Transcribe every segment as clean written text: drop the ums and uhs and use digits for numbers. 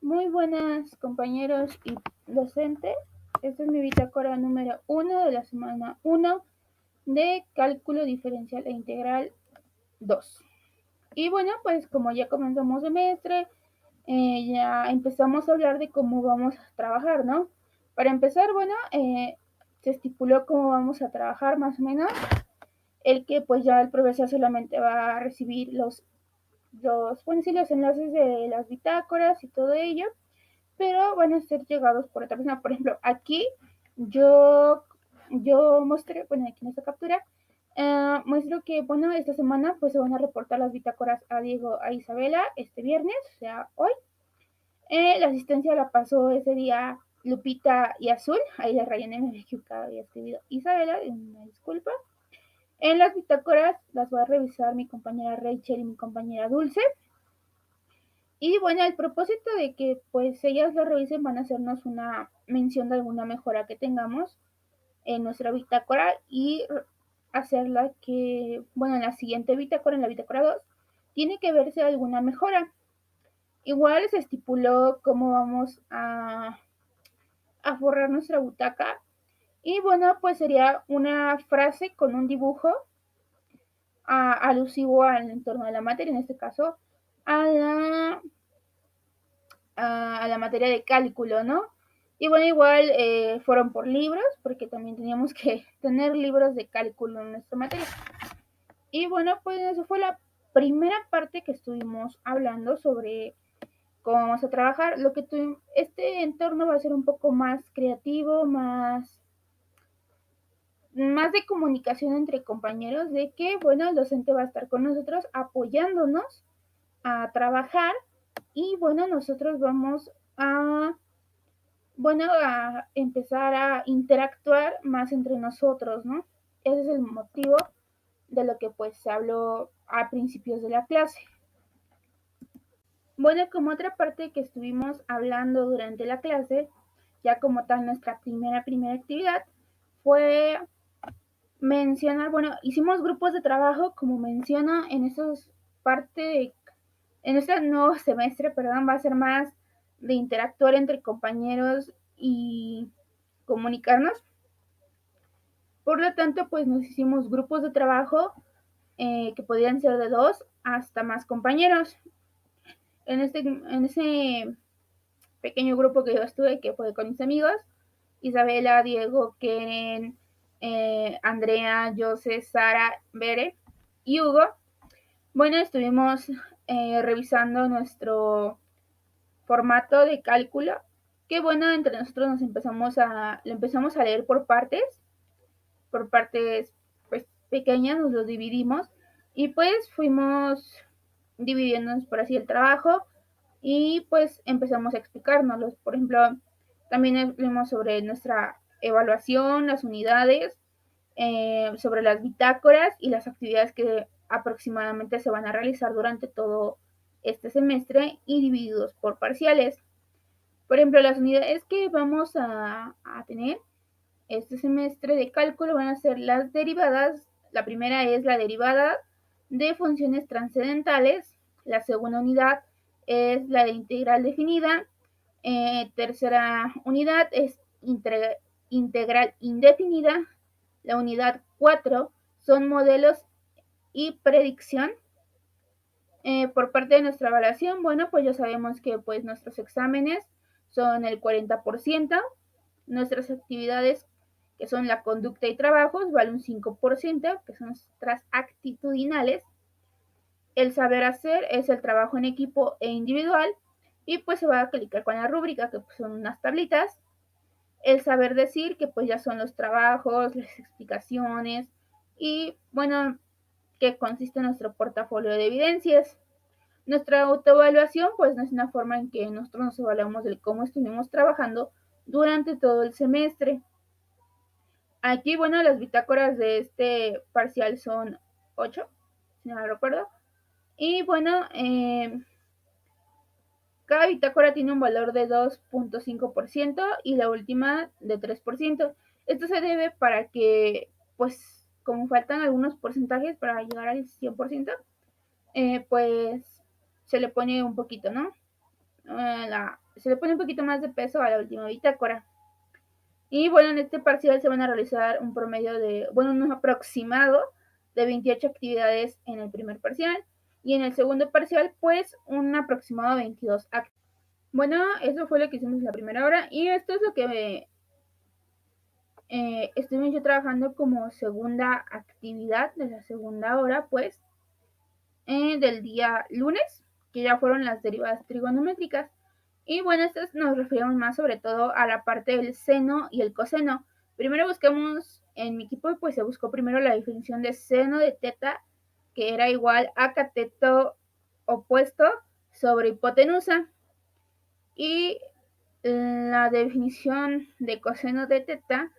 Muy buenas compañeros y docentes. Esta es mi bitácora número 1 de la semana 1 de cálculo diferencial e integral 2. Y bueno, pues como ya comenzamos semestre, ya empezamos a hablar de cómo vamos a trabajar, ¿no? Para empezar, bueno, se estipuló cómo vamos a trabajar más o menos. El que pues ya el profesor solamente va a recibir bueno, sí, los enlaces de las bitácoras y todo ello, pero van a ser llegados por otra persona. Por ejemplo, aquí yo, yo mostré, bueno, aquí en esta captura, muestro que, bueno, esta semana pues se van a reportar las bitácoras a Diego, a Isabela, este viernes, o sea, hoy. La asistencia la pasó ese día Lupita y Azul, ahí la rayoné, me había equivocado, había escribido Isabela, una disculpa. En las bitácoras las voy a revisar mi compañera Rachel y mi compañera Dulce. Y bueno, el propósito de que pues ellas lo revisen van a hacernos una mención de alguna mejora que tengamos en nuestra bitácora y hacerla que, bueno, en la siguiente bitácora, en la bitácora 2, tiene que verse alguna mejora. Igual se estipuló cómo vamos a forrar nuestra butaca y bueno, pues sería una frase con un dibujo alusivo al entorno de la materia, en este caso a la materia de cálculo, ¿no? Y bueno, igual fueron por libros, porque también teníamos que tener libros de cálculo en nuestra materia. Y bueno, pues eso fue la primera parte que estuvimos hablando sobre cómo vamos a trabajar. Este entorno va a ser un poco más creativo, más de comunicación entre compañeros, de que, bueno, el docente va a estar con nosotros apoyándonos a trabajar y, bueno, nosotros vamos a empezar a interactuar más entre nosotros, ¿no? Ese es el motivo de lo que pues se habló a principios de la clase. Bueno, como otra parte que estuvimos hablando durante la clase, ya como tal nuestra primera actividad, fue mencionar, bueno, hicimos grupos de trabajo, como menciona en esos en este nuevo semestre, perdón, va a ser más de interactuar entre compañeros y comunicarnos. Por lo tanto, pues nos hicimos grupos de trabajo que podían ser de 2 hasta más compañeros. En ese pequeño grupo que yo estuve, que fue con mis amigos, Isabela, Diego, Keren, Andrea, Jose, Sara, Bere y Hugo. Bueno, estuvimos revisando nuestro formato de cálculo, que bueno, entre nosotros lo empezamos a leer por partes pues pequeñas, nos los dividimos y pues fuimos dividiéndonos por así el trabajo y pues empezamos a explicárnoslos. Por ejemplo, también hablamos sobre nuestra evaluación, las unidades, sobre las bitácoras y las actividades que aproximadamente se van a realizar durante todo este semestre y divididos por parciales. Por ejemplo, las unidades que vamos a tener este semestre de cálculo van a ser las derivadas. La primera es la derivada de funciones trascendentales. La segunda unidad es la de integral definida. Tercera unidad es integral indefinida. La unidad 4 son modelos y predicción. Por parte de nuestra evaluación, bueno, pues ya sabemos que pues nuestros exámenes son el 40%, nuestras actividades que son la conducta y trabajos vale un 5%, que son nuestras actitudinales. El saber hacer es el trabajo en equipo e individual y pues se va a clicar con la rúbrica, que pues son unas tablitas. El saber decir, que pues ya son los trabajos, las explicaciones y bueno, que consiste en nuestro portafolio de evidencias. Nuestra autoevaluación pues no es una forma en que nosotros nos evaluamos de cómo estuvimos trabajando durante todo el semestre. Aquí, bueno, las bitácoras de este parcial son 8, si no me recuerdo. Y bueno, cada bitácora tiene un valor de 2.5% y la última de 3%. Esto se debe para que, pues, como faltan algunos porcentajes para llegar al 100%, pues se le pone un poquito, ¿no? se le pone un poquito más de peso a la última bitácora. Y bueno, en este parcial se van a realizar un promedio de, bueno, un aproximado de 28 actividades en el primer parcial y en el segundo parcial pues un aproximado de 22 actividades. Bueno, eso fue lo que hicimos la primera hora y esto es lo que estuve yo trabajando como segunda actividad de la segunda hora pues del día lunes, que ya fueron las derivadas trigonométricas. Y bueno, estas nos referimos más sobre todo a la parte del seno y el coseno. Primero buscamos, en mi equipo pues se buscó primero la definición de seno de teta, que era igual a cateto opuesto sobre hipotenusa. Y la definición de coseno de teta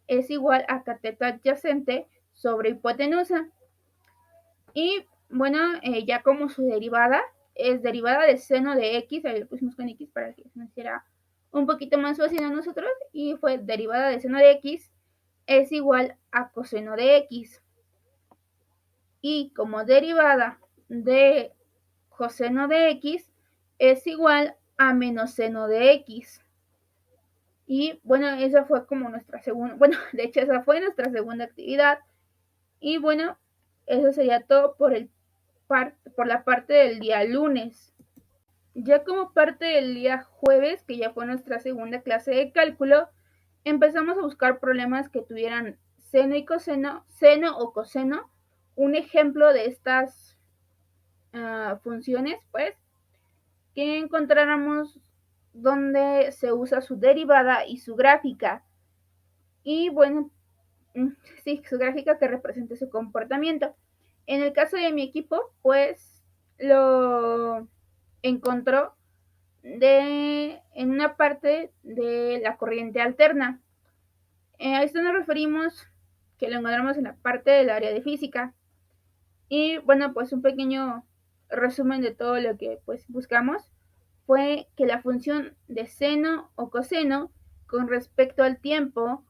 es igual a cateto adyacente sobre hipotenusa. Y bueno, ya como su derivada es derivada del seno de x, ahí lo pusimos con x para que nos hiciera un poquito más fácil a nosotros, y fue derivada del seno de x es igual a coseno de x. Y como derivada de coseno de x es igual a menos seno de x. Y bueno, esa fue como nuestra segunda, bueno, de hecho esa fue nuestra segunda actividad. Y bueno, eso sería todo por la parte del día lunes. Ya como parte del día jueves, que ya fue nuestra segunda clase de cálculo, empezamos a buscar problemas que tuvieran seno y coseno, seno o coseno. Un ejemplo de estas funciones, pues, que encontráramos donde se usa su derivada y su gráfica. Y bueno, sí, su gráfica que represente su comportamiento. En el caso de mi equipo, pues lo encontró en una parte de la corriente alterna. A esto nos referimos que lo encontramos en la parte del área de física. Y bueno, pues un pequeño resumen de todo lo que pues buscamos fue que la función de seno o coseno con respecto al tiempo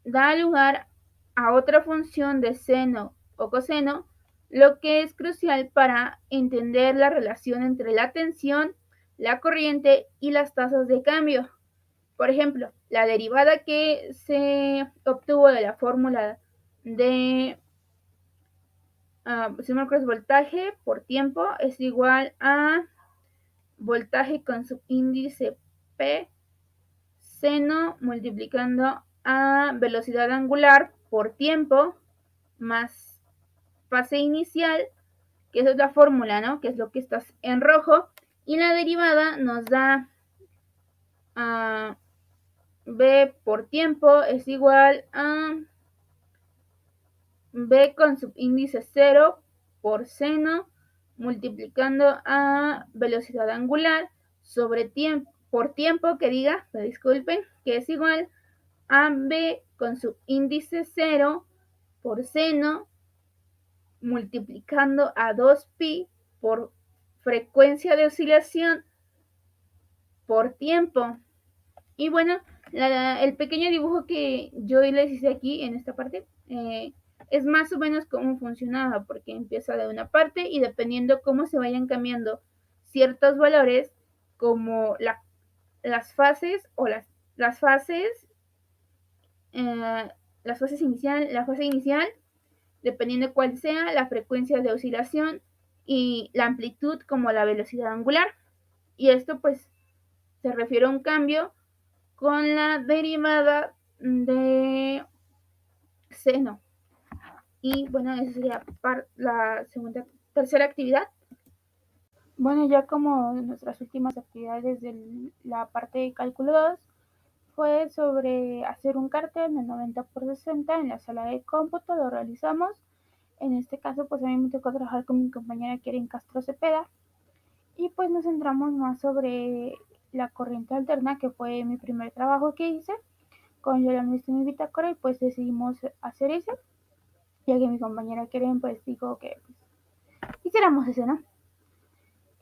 da lugar a otra función de seno o coseno, lo que es crucial para entender la relación entre la tensión, la corriente y las tasas de cambio. Por ejemplo, la derivada que se obtuvo de la fórmula de voltaje por tiempo es igual a voltaje con subíndice P seno multiplicando a velocidad angular por tiempo más fase inicial, que esa es la fórmula, ¿no? Que es lo que está en rojo, y la derivada nos da B por tiempo es igual a B con subíndice 0 por seno multiplicando a velocidad angular sobre tiempo por tiempo que diga, me disculpen, que es igual a B con subíndice 0 por seno multiplicando a 2pi por frecuencia de oscilación por tiempo. Y bueno, el pequeño dibujo que yo les hice aquí en esta parte es más o menos cómo funcionaba, porque empieza de una parte y dependiendo cómo se vayan cambiando ciertos valores, como las fases o las fases, la fase inicial, dependiendo cuál sea la frecuencia de oscilación y la amplitud como la velocidad angular. Y esto pues se refiere a un cambio con la derivada de seno. Y bueno, esa sería la tercera actividad. Bueno, ya como nuestras últimas actividades de la parte de cálculo 2 fue sobre hacer un cartel de 90x60 en la sala de cómputo, lo realizamos. En este caso, pues a mí me tocó trabajar con mi compañera Keren Castro Cepeda y pues nos centramos más sobre la corriente alterna, que fue mi primer trabajo que hice con Yolanda en mi bitácora, y pues decidimos hacer ese, ya que mi compañera Keren pues dijo que pues, hiciéramos ese, ¿no?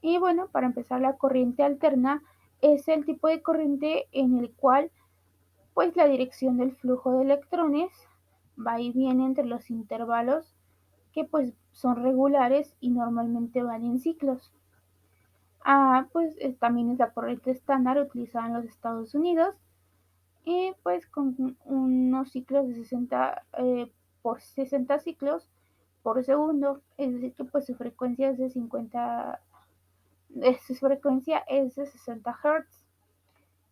Y bueno, para empezar, la corriente alterna es el tipo de corriente en el cual pues la dirección del flujo de electrones va y viene entre los intervalos que pues son regulares y normalmente van en ciclos. Pues también es la corriente estándar utilizada en los Estados Unidos y pues con unos ciclos de 60 por 60 ciclos por segundo, es decir que pues su frecuencia es de 60 Hz.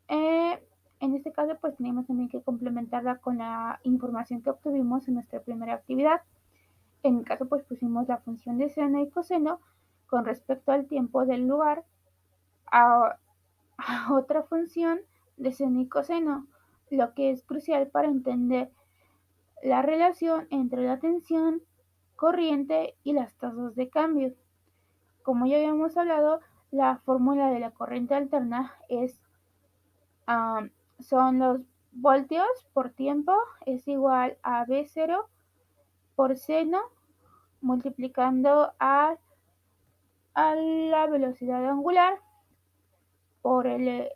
En este caso pues tenemos también que complementarla con la información que obtuvimos en nuestra primera actividad. En mi caso pues pusimos la función de seno y coseno con respecto al tiempo del lugar a otra función de seno y coseno, lo que es crucial para entender la relación entre la tensión, corriente y las tasas de cambio. Como ya habíamos hablado, la fórmula de la corriente alterna son los voltios por tiempo es igual a V0 por seno multiplicando a la velocidad angular por el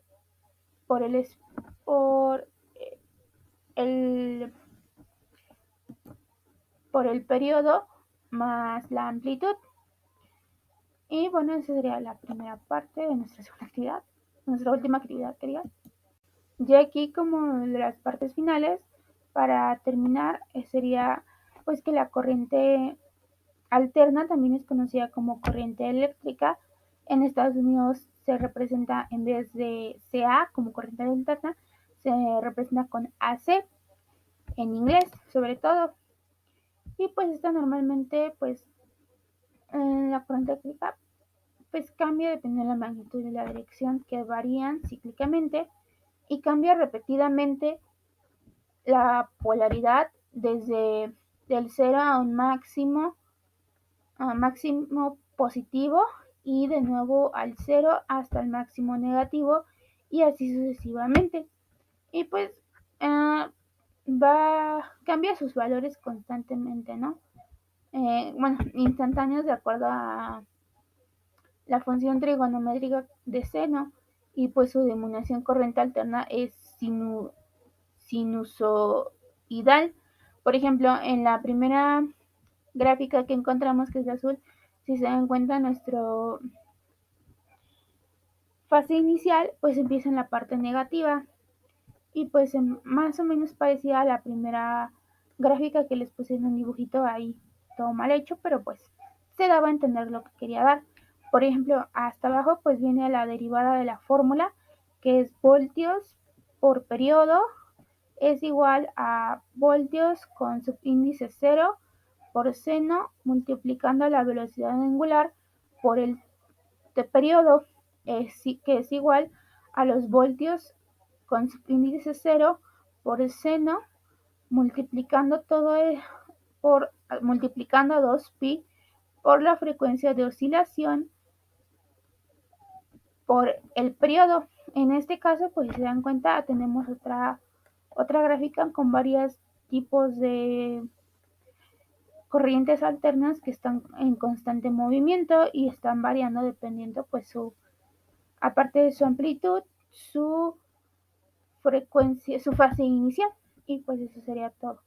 por el por el por el periodo más la amplitud. Y bueno, esa sería la primera parte de nuestra segunda actividad, nuestra última actividad, quería. Ya aquí como de las partes finales, para terminar, sería pues que la corriente alterna también es conocida como corriente eléctrica. En Estados Unidos se representa en vez de CA como corriente alterna, se representa con AC en inglés sobre todo. Y pues esta normalmente pues la corriente eléctrica pues cambia dependiendo de la magnitud y la dirección que varían cíclicamente y cambia repetidamente la polaridad desde del 0 a máximo positivo y de nuevo al 0 hasta el máximo negativo y así sucesivamente. Y pues cambia sus valores constantemente, ¿no? Bueno, instantáneos de acuerdo a la función trigonométrica de seno y pues su denominación corriente alterna es sinusoidal. Por ejemplo, en la primera gráfica que encontramos, que es de azul, si se dan cuenta, nuestro fase inicial pues empieza en la parte negativa y pues más o menos parecida a la primera gráfica que les puse en un dibujito ahí, todo mal hecho, pero pues se daba a entender lo que quería dar. Por ejemplo, hasta abajo pues viene la derivada de la fórmula, que es voltios por periodo es igual a voltios con subíndice 0 por seno multiplicando la velocidad angular por el de periodo, que es igual a los voltios con subíndice 0 por seno multiplicando multiplicando a 2pi por la frecuencia de oscilación por el periodo. En este caso, pues si se dan cuenta, tenemos otra gráfica con varios tipos de corrientes alternas que están en constante movimiento y están variando dependiendo pues aparte de su amplitud, su frecuencia, su fase inicial. Y pues eso sería todo.